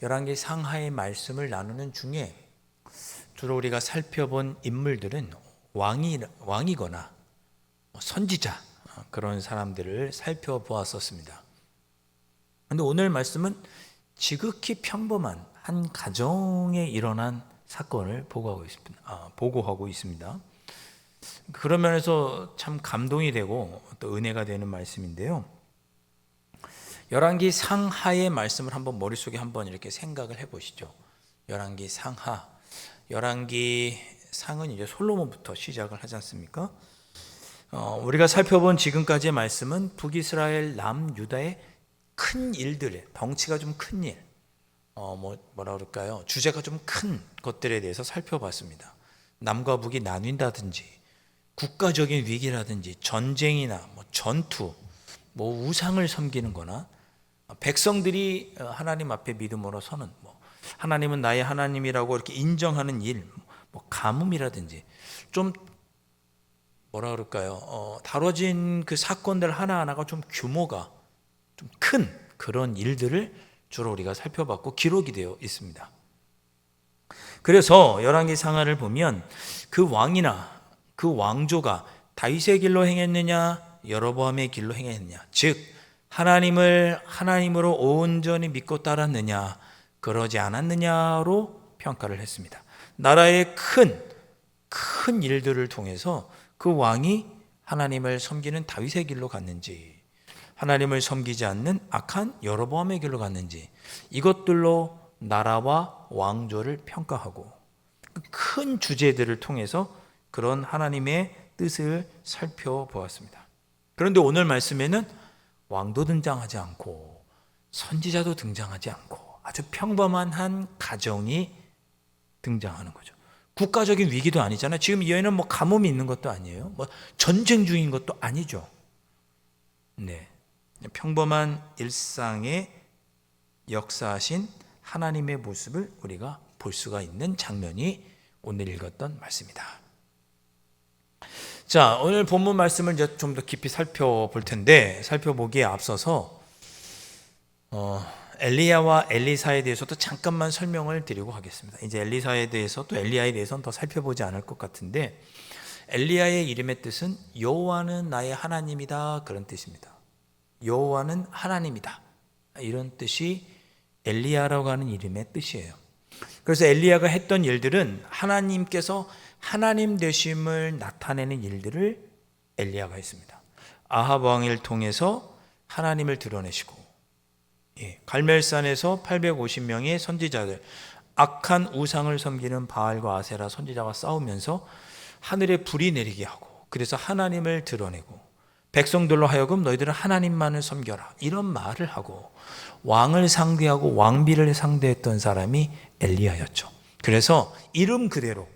열왕기 상하의 말씀을 나누는 중에 주로 우리가 살펴본 인물들은 왕이거나 선지자 그런 사람들을 살펴보았었습니다. 그런데 오늘 말씀은 지극히 평범한 한 가정에 일어난 사건을 보고하고 있습니다. 그런 면에서 참 감동이 되고 또 은혜가 되는 말씀인데요. 열왕기 상하의 말씀을 한번 머릿속에 한번 이렇게 생각을 해보시죠. 열왕기 상하, 열왕기 상은 이제 솔로몬부터 시작을 하지 않습니까? 우리가 살펴본 지금까지의 말씀은 북이스라엘 남유다의 큰 일들, 덩치가 좀 큰 일, 뭐라 그럴까요? 주제가 좀 큰 것들에 대해서 살펴봤습니다. 남과 북이 나뉜다든지, 국가적인 위기라든지, 전쟁이나 전투, 우상을 섬기는 거나, 백성들이 하나님 앞에 믿음으로 서는, 하나님은 나의 하나님이라고 이렇게 인정하는 일, 가뭄이라든지, 좀 뭐라 그럴까요? 다뤄진 그 사건들 하나하나가 좀 규모가 좀 큰 그런 일들을 주로 우리가 살펴봤고 기록이 되어 있습니다. 그래서 열왕기 상하를 보면 그 왕이나 그 왕조가 다윗의 길로 행했느냐 여로보암의 길로 행했느냐, 즉 하나님을 하나님으로 온전히 믿고 따랐느냐 그러지 않았느냐로 평가를 했습니다. 나라의 큰 일들을 통해서 그 왕이 하나님을 섬기는 다윗의 길로 갔는지, 하나님을 섬기지 않는 악한 여로보암의 길로 갔는지, 이것들로 나라와 왕조를 평가하고 큰 주제들을 통해서 그런 하나님의 뜻을 살펴보았습니다. 그런데 오늘 말씀에는 왕도 등장하지 않고 선지자도 등장하지 않고 아주 평범한 한 가정이 등장하는 거죠. 국가적인 위기도 아니잖아요. 지금 이 여인은 가뭄이 있는 것도 아니에요. 전쟁 중인 것도 아니죠. 네, 평범한 일상의 역사하신 하나님의 모습을 우리가 볼 수가 있는 장면이 오늘 읽었던 말씀이다. 자, 오늘 본문 말씀을 이제 좀 더 깊이 살펴볼 텐데, 살펴보기에 앞서서 엘리야와 엘리사에 대해서도 잠깐만 설명을 드리고 하겠습니다. 이제 엘리사에 대해서 또 엘리야에 대해서는 더 살펴보지 않을 것 같은데, 엘리야의 이름의 뜻은 여호와는 나의 하나님이다 그런 뜻입니다. 여호와는 하나님이다 이런 뜻이 엘리야라고 하는 이름의 뜻이에요. 그래서 엘리야가 했던 일들은 하나님께서 하나님 되심을 나타내는 일들을 엘리야가 했습니다. 아합 왕을 통해서 하나님을 드러내시고, 갈멜산에서 850명의 선지자들, 악한 우상을 섬기는 바알과 아세라 선지자와 싸우면서 하늘에 불이 내리게 하고, 그래서 하나님을 드러내고 백성들로 하여금 너희들은 하나님만을 섬겨라 이런 말을 하고 왕을 상대하고 왕비를 상대했던 사람이 엘리야였죠. 그래서 이름 그대로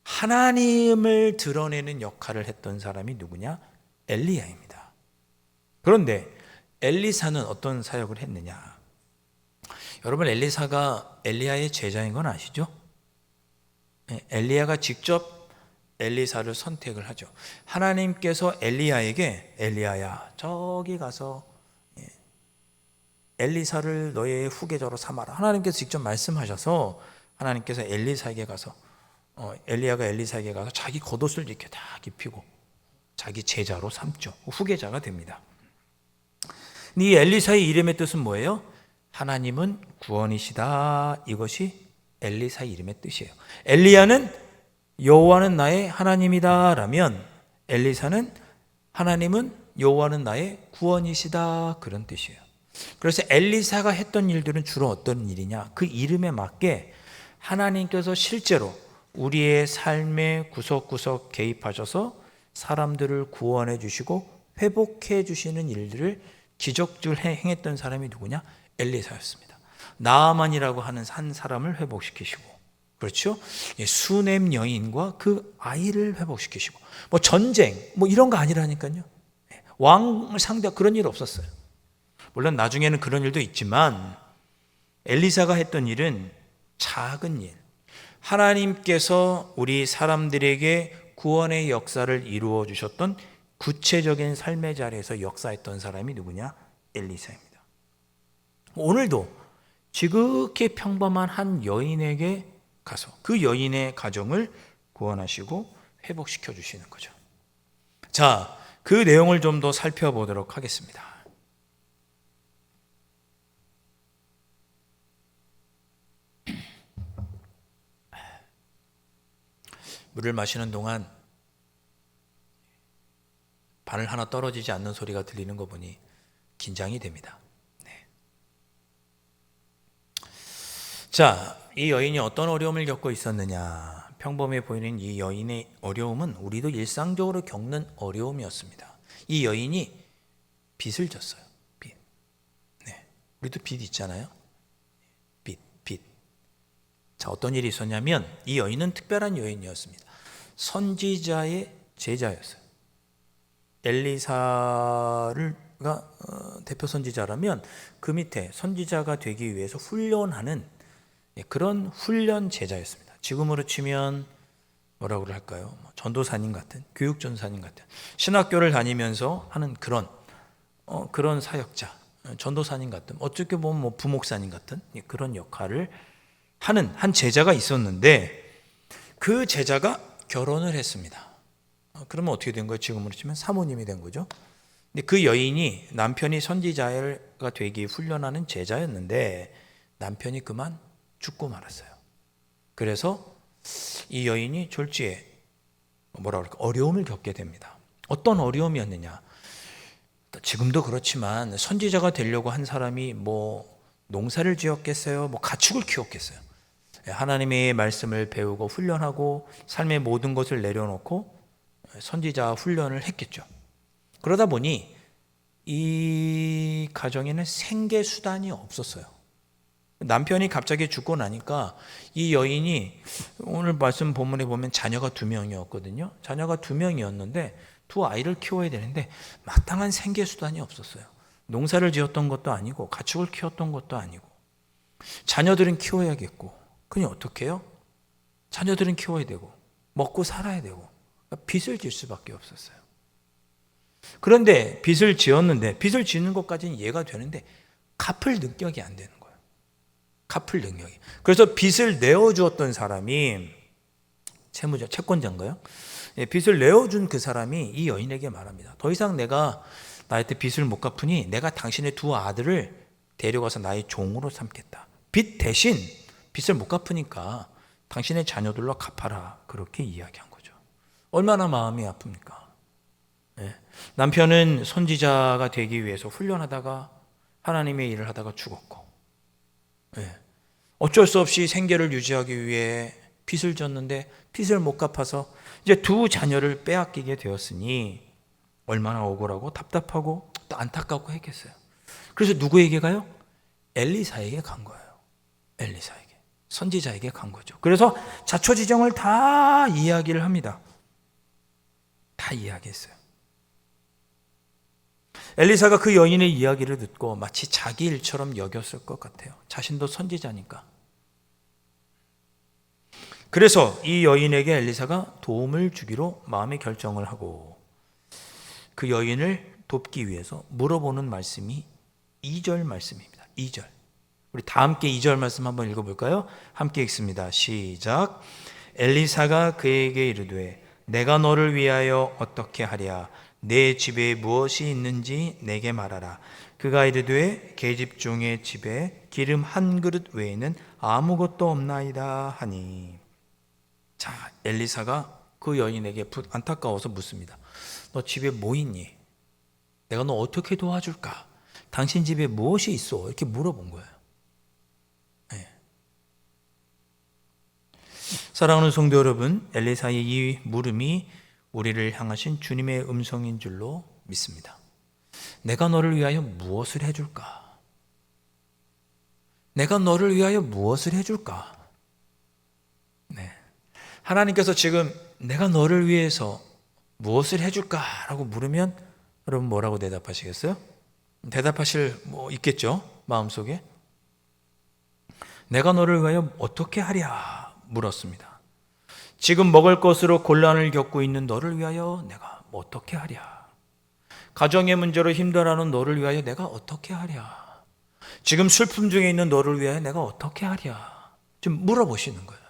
하나님을 드러내는 역할을 했던 사람이 누구냐? 엘리야입니다. 그런데 엘리사는 어떤 사역을 했느냐? 여러분, 엘리사가 엘리야의 제자인 건 아시죠? 엘리야가 직접 엘리사를 선택을 하죠. 하나님께서 엘리야에게 엘리야야 저기 가서 엘리사를 너의 후계자로 삼아라. 하나님께서 직접 말씀하셔서 하나님께서 엘리사에게 가서 엘리야가 엘리사에게 가서 자기 겉옷을 이렇게 다 입히고 자기 제자로 삼죠. 후계자가 됩니다. 이 엘리사의 이름의 뜻은 뭐예요? 하나님은 구원이시다. 이것이 엘리사의 이름의 뜻이에요. 엘리야는 여호와는 나의 하나님이다 라면 엘리사는 하나님은 여호와는 나의 구원이시다 그런 뜻이에요. 그래서 엘리사가 했던 일들은 주로 어떤 일이냐? 그 이름에 맞게 하나님께서 실제로 우리의 삶의 구석구석 개입하셔서 사람들을 구원해 주시고 회복해 주시는 일들을 기적을 행했던 사람이 누구냐? 엘리사였습니다. 나아만이라고 하는 한 사람을 회복시키시고, 그렇죠? 수넴 여인과 그 아이를 회복시키시고, 전쟁 이런 거 아니라니까요. 왕을 상대하고 그런 일 없었어요. 물론 나중에는 그런 일도 있지만 엘리사가 했던 일은 작은 일, 하나님께서 우리 사람들에게 구원의 역사를 이루어 주셨던 구체적인 삶의 자리에서 역사했던 사람이 누구냐? 엘리사입니다. 오늘도 지극히 평범한 한 여인에게 가서 그 여인의 가정을 구원하시고 회복시켜 주시는 거죠. 자, 그 내용을 좀 더 살펴보도록 하겠습니다. 물을 마시는 동안 바늘 하나 떨어지지 않는 소리가 들리는 거 보니 긴장이 됩니다. 네. 자, 이 여인이 어떤 어려움을 겪고 있었느냐? 평범해 보이는 이 여인의 어려움은 우리도 일상적으로 겪는 어려움이었습니다. 이 여인이 빚을 졌어요. 빚. 네. 우리도 빚 있잖아요. 빚. 자, 어떤 일이 있었냐면 이 여인은 특별한 여인이었습니다. 선지자의 제자였어요. 엘리사가 대표 선지자라면 그 밑에 선지자가 되기 위해서 훈련하는 그런 훈련 제자였습니다. 지금으로 치면 뭐라고 할까요? 전도사님 같은, 교육전사님 같은, 신학교를 다니면서 하는 그런 사역자, 전도사님 같은, 어떻게 보면 뭐 부목사님 같은 그런 역할을 하는 한 제자가 있었는데 그 제자가 결혼을 했습니다. 그러면 어떻게 된 거예요? 지금으로 치면 사모님이 된 거죠. 근데 그 여인이 남편이 선지자가 되기 훈련하는 제자였는데 남편이 그만 죽고 말았어요. 그래서 이 여인이 졸지에 어려움을 겪게 됩니다. 어떤 어려움이었느냐? 지금도 그렇지만 선지자가 되려고 한 사람이 뭐 농사를 지었겠어요? 뭐 가축을 키웠겠어요? 하나님의 말씀을 배우고 훈련하고 삶의 모든 것을 내려놓고 선지자 훈련을 했겠죠. 그러다 보니 이 가정에는 생계 수단이 없었어요. 남편이 갑자기 죽고 나니까 이 여인이 오늘 말씀 본문에 보면 자녀가 2명이었거든요. 자녀가 2명이었는데 두 아이를 키워야 되는데 마땅한 생계 수단이 없었어요. 농사를 지었던 것도 아니고 가축을 키웠던 것도 아니고 자녀들은 키워야겠고 그니 어떻게 해요? 자녀들은 키워야 되고 먹고 살아야 되고 빚을 질 수밖에 없었어요. 그런데 빚을 지었는데 빚을 짓는 것까지는 이해가 되는데 갚을 능력이 안 되는 거예요. 갚을 능력이. 그래서 빚을 내어주었던 사람이 채권자인가요? 빚을 내어준 그 사람이 이 여인에게 말합니다. 더 이상 내가 나한테 빚을 못 갚으니 내가 당신의 두 아들을 데려가서 나의 종으로 삼겠다. 빚 대신 빚을 못 갚으니까 당신의 자녀들로 갚아라. 그렇게 이야기한 거죠. 얼마나 마음이 아픕니까? 네. 남편은 선지자가 되기 위해서 훈련하다가 하나님의 일을 하다가 죽었고 네. 어쩔 수 없이 생계를 유지하기 위해 빚을 졌는데 빚을 못 갚아서 이제 두 자녀를 빼앗기게 되었으니 얼마나 억울하고 답답하고 또 안타깝고 했겠어요. 그래서 누구에게 가요? 엘리사에게 간 거예요. 엘리사에게. 선지자에게 간 거죠. 그래서 자초지정을 다 이야기를 합니다. 다 이야기했어요. 엘리사가 그 여인의 이야기를 듣고 마치 자기 일처럼 여겼을 것 같아요. 자신도 선지자니까. 그래서 이 여인에게 엘리사가 도움을 주기로 마음의 결정을 하고 그 여인을 돕기 위해서 물어보는 말씀이 2절 말씀입니다. 2절. 우리 다 함께 2절 말씀 한번 읽어볼까요? 함께 읽습니다. 시작. 엘리사가 그에게 이르되 내가 너를 위하여 어떻게 하랴? 내 집에 무엇이 있는지 내게 말하라. 그가 이르되 계집 중의 집에 기름 한 그릇 외에는 아무것도 없나이다 하니. 자, 엘리사가 그 여인에게 안타까워서 묻습니다. 너 집에 뭐 있니? 내가 너 어떻게 도와줄까? 당신 집에 무엇이 있어? 이렇게 물어본 거예요. 네. 사랑하는 성도 여러분, 엘리사의 이 물음이 우리를 향하신 주님의 음성인 줄로 믿습니다. 내가 너를 위하여 무엇을 해줄까? 내가 너를 위하여 무엇을 해줄까? 네. 하나님께서 지금 내가 너를 위해서 무엇을 해줄까라고 물으면 여러분 뭐라고 대답하시겠어요? 대답하실 뭐 있겠죠? 마음속에. 내가 너를 위하여 어떻게 하랴 물었습니다. 지금 먹을 것으로 곤란을 겪고 있는 너를 위하여 내가 어떻게 하랴? 가정의 문제로 힘들어하는 너를 위하여 내가 어떻게 하랴? 지금 슬픔 중에 있는 너를 위하여 내가 어떻게 하랴? 좀 물어보시는 거예요.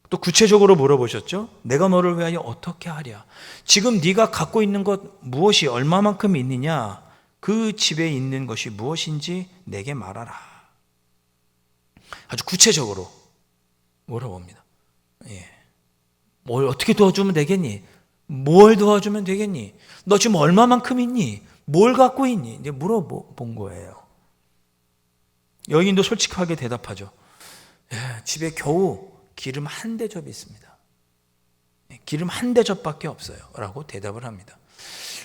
또 구체적으로 물어보셨죠? 내가 너를 위하여 어떻게 하랴? 지금 네가 갖고 있는 것 무엇이 얼마만큼 있느냐? 그 집에 있는 것이 무엇인지 내게 말하라. 아주 구체적으로 물어봅니다. 예. 뭘 어떻게 도와주면 되겠니? 뭘 도와주면 되겠니? 너 지금 얼마만큼 있니? 뭘 갖고 있니? 이제 물어본 거예요. 여인도 솔직하게 대답하죠. 예, 집에 겨우 기름 한 대접이 있습니다. 기름 한 대접밖에 없어요. 라고 대답을 합니다.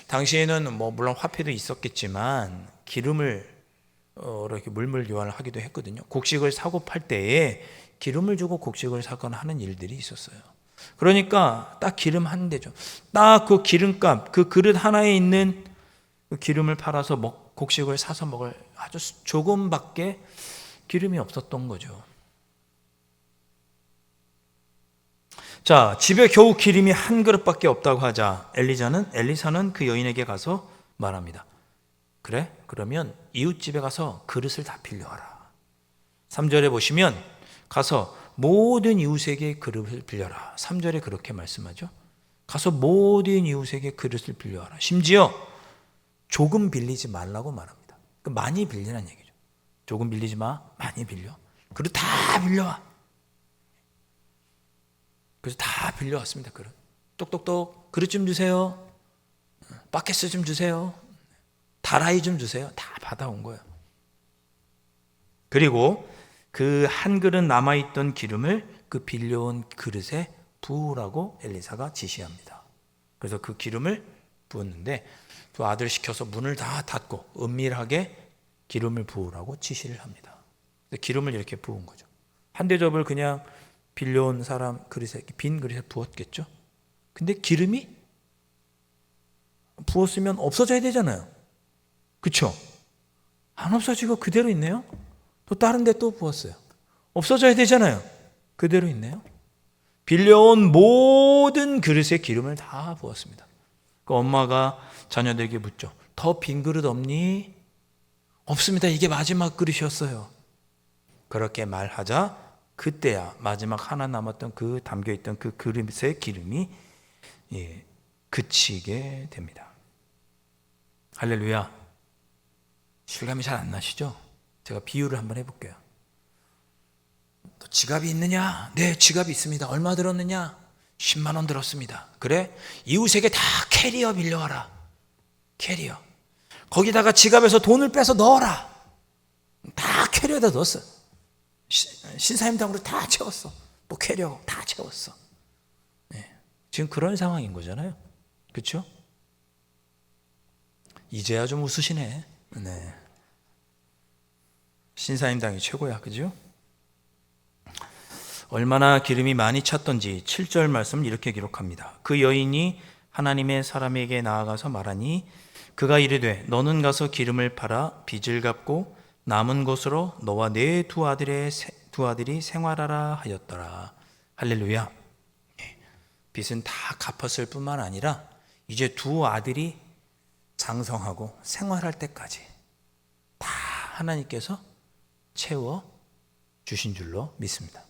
당시에는 물론 화폐도 있었겠지만 기름을 이렇게 물물 교환을 하기도 했거든요. 곡식을 사고 팔 때에 기름을 주고 곡식을 사거나 하는 일들이 있었어요. 그러니까 딱 기름 한 대접, 딱 그 기름값, 그 그릇 하나에 있는 그 기름을 팔아서 곡식을 사서 먹을 아주 조금밖에 기름이 없었던 거죠. 자, 집에 겨우 기름이 한 그릇밖에 없다고 하자 엘리사는 그 여인에게 가서 말합니다. 그래? 그러면 이웃집에 가서 그릇을 다 빌려와라. 3절에 보시면 가서 모든 이웃에게 그릇을 빌려라. 3절에 그렇게 말씀하죠. 가서 모든 이웃에게 그릇을 빌려와라. 심지어 조금 빌리지 말라고 말합니다. 많이 빌리라는 얘기죠. 조금 빌리지 마, 많이 빌려. 그릇 다 빌려와. 그래서 다 빌려왔습니다. 그릇. 똑똑똑 그릇 좀 주세요. 바켓스 좀 주세요. 다라이 좀 주세요. 다 받아온 거예요. 그리고 그 한 그릇 남아있던 기름을 그 빌려온 그릇에 부으라고 엘리사가 지시합니다. 그래서 그 기름을 부었는데 두 아들 시켜서 문을 다 닫고 은밀하게 기름을 부으라고 지시를 합니다. 기름을 이렇게 부은 거죠. 한 대접을 그냥 빌려온 사람 그릇에, 빈 그릇에 부었겠죠. 근데 기름이 부었으면 없어져야 되잖아요. 그렇죠? 안 없어지고 그대로 있네요. 또 다른 데 또 부었어요. 없어져야 되잖아요. 그대로 있네요. 빌려온 모든 그릇에 기름을 다 부었습니다. 그 엄마가 자녀들에게 묻죠. 더 빈 그릇 없니? 없습니다. 이게 마지막 그릇이었어요. 그렇게 말하자 그때야 마지막 하나 남았던 그 담겨있던 그 그릇의 기름이 그치게 됩니다. 할렐루야. 실감이 잘 안 나시죠? 제가 비유를 한번 해볼게요. 너 지갑이 있느냐? 네, 지갑이 있습니다. 얼마 들었느냐? 10만 원 들었습니다. 그래? 이웃에게 다 캐리어 빌려와라. 캐리어. 거기다가 지갑에서 돈을 빼서 넣어라. 다 캐리어에다 넣었어. 신사임당으로 다 채웠어. 뭐 캐리어 다 채웠어. 네. 지금 그런 상황인 거잖아요. 그렇죠? 이제야 좀 웃으시네. 네. 신사임당이 최고야. 그죠? 얼마나 기름이 많이 찼던지 7절 말씀 이렇게 기록합니다. 그 여인이 하나님의 사람에게 나아가서 말하니 그가 이르되 너는 가서 기름을 팔아 빚을 갚고 남은 것으로 너와 내 두 아들이 생활하라 하였더라. 할렐루야. 빚은 다 갚았을 뿐만 아니라 이제 두 아들이 장성하고 생활할 때까지 다 하나님께서 채워 주신 줄로 믿습니다.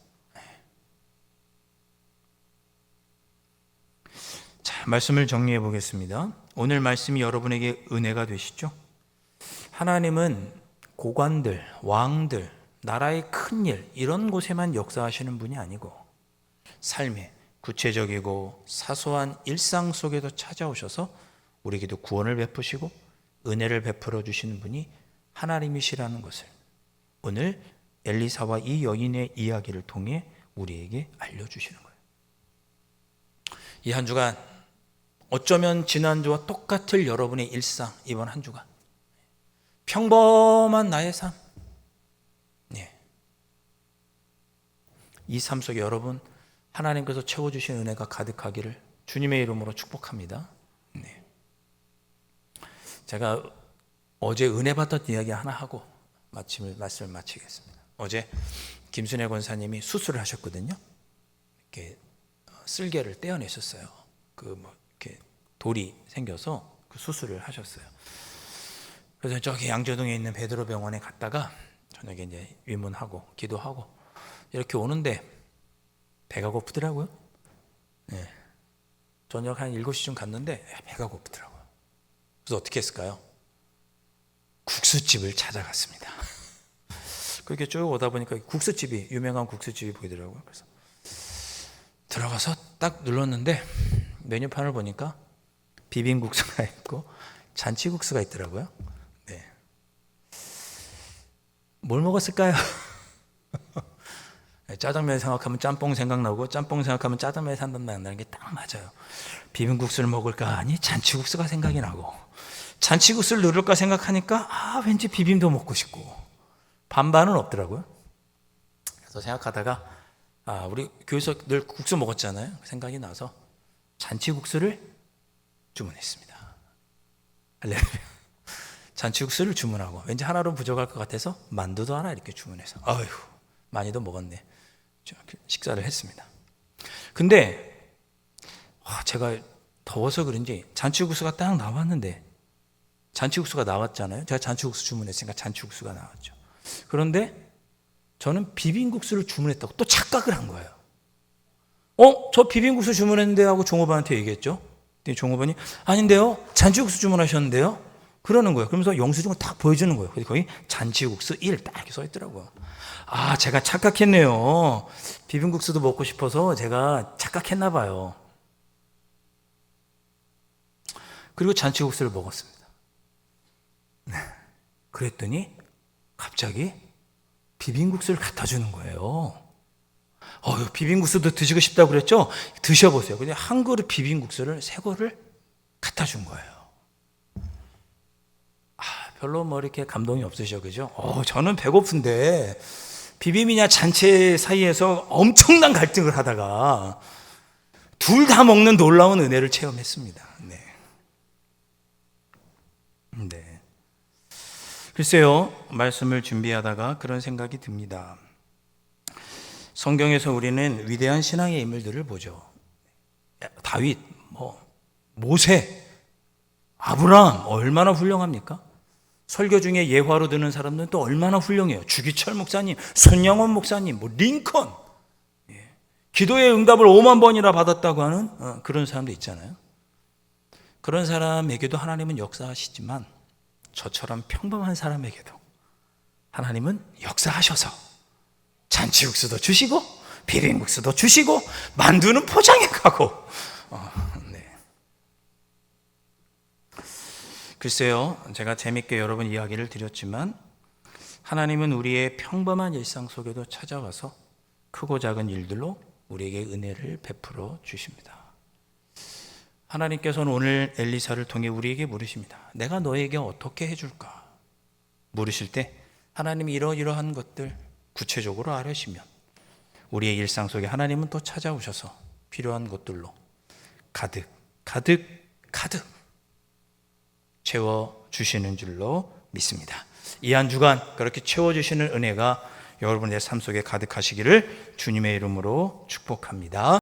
자, 말씀을 정리해 보겠습니다. 오늘 말씀이 여러분에게 은혜가 되시죠? 하나님은 고관들, 왕들, 나라의 큰일 이런 곳에만 역사하시는 분이 아니고 삶의 구체적이고 사소한 일상 속에도 찾아오셔서 우리에게도 구원을 베푸시고 은혜를 베풀어 주시는 분이 하나님이시라는 것을 오늘 엘리사와 이 여인의 이야기를 통해 우리에게 알려주시는 거예요. 이 한 주간 어쩌면 지난주와 똑같을 여러분의 일상, 이번 한 주간 평범한 나의 삶, 이 삶 속에 여러분 하나님께서 채워주신 은혜가 가득하기를 주님의 이름으로 축복합니다. 제가 어제 은혜 받았던 이야기 하나 하고 말씀을 마치겠습니다. 어제 김순애 권사님이 수술을 하셨거든요. 이렇게 쓸개를 떼어내셨어요. 이렇게 돌이 생겨서 그 수술을 하셨어요. 그래서 저기 양조동에 있는 베드로 병원에 갔다가 저녁에 이제 위문하고 기도하고 이렇게 오는데 배가 고프더라고요. 네. 저녁 한 7시쯤 갔는데 배가 고프더라고요. 그래서 어떻게 했을까요? 국수집을 찾아갔습니다. 그렇게 쭉 오다 보니까 국수집이, 유명한 국수집이 보이더라고요. 그래서 들어가서 딱 눌렀는데 메뉴판을 보니까 비빔국수가 있고 잔치국수가 있더라고요. 네. 뭘 먹었을까요? 짜장면 생각하면 짬뽕 생각나고 짬뽕 생각하면 짜장면 생각나는 게 딱 맞아요. 비빔국수를 먹을까 하니 잔치국수가 생각이 나고 잔치국수를 누를까 생각하니까 왠지 비빔도 먹고 싶고 반반은 없더라고요. 그래서 생각하다가 우리 교회에서 늘 국수 먹었잖아요. 생각이 나서 잔치국수를 주문했습니다. 할렐루야. 잔치국수를 주문하고 왠지 하나로 부족할 것 같아서 만두도 하나 이렇게 주문해서 아휴 많이도 먹었네. 식사를 했습니다. 근데 제가 더워서 그런지 잔치국수가 딱 나왔는데 잔치국수가 나왔잖아요. 제가 잔치국수 주문했으니까 잔치국수가 나왔죠. 그런데 저는 비빔국수를 주문했다고 또 착각을 한 거예요. 저 비빔국수 주문했는데 하고 종업원한테 얘기했죠. 종업원이 아닌데요, 잔치국수 주문하셨는데요, 그러는 거예요. 그러면서 영수증을 딱 보여주는 거예요. 거기 잔치국수 1 딱 이렇게 써 있더라고요. 제가 착각했네요. 비빔국수도 먹고 싶어서 제가 착각했나 봐요. 그리고 잔치국수를 먹었습니다. 그랬더니 갑자기 비빔국수를 갖다 주는 거예요. 비빔국수도 드시고 싶다고 그랬죠? 드셔보세요. 근데 한 그릇 비빔국수를 새 거를 갖다 준 거예요. 별로 이렇게 감동이 없으셔, 그죠? 저는 배고픈데 비빔이냐 잔치 사이에서 엄청난 갈등을 하다가 둘 다 먹는 놀라운 은혜를 체험했습니다. 네. 글쎄요, 말씀을 준비하다가 그런 생각이 듭니다. 성경에서 우리는 위대한 신앙의 인물들을 보죠. 다윗, 모세, 아브라함 얼마나 훌륭합니까? 설교 중에 예화로 드는 사람들은 또 얼마나 훌륭해요. 주기철 목사님, 손영원 목사님, 링컨, 기도의 응답을 5만 번이나 받았다고 하는 그런 사람도 있잖아요. 그런 사람에게도 하나님은 역사하시지만 저처럼 평범한 사람에게도 하나님은 역사하셔서 잔치국수도 주시고 비빔국수도 주시고 만두는 포장해 가고 글쎄요, 제가 재밌게 여러 번 이야기를 드렸지만 하나님은 우리의 평범한 일상 속에도 찾아와서 크고 작은 일들로 우리에게 은혜를 베풀어 주십니다. 하나님께서는 오늘 엘리사를 통해 우리에게 물으십니다. 내가 너에게 어떻게 해줄까? 물으실 때 하나님이 이러이러한 것들 구체적으로 아뢰시면 우리의 일상 속에 하나님은 또 찾아오셔서 필요한 것들로 가득 채워주시는 줄로 믿습니다. 이 한 주간 그렇게 채워주시는 은혜가 여러분의 삶 속에 가득하시기를 주님의 이름으로 축복합니다.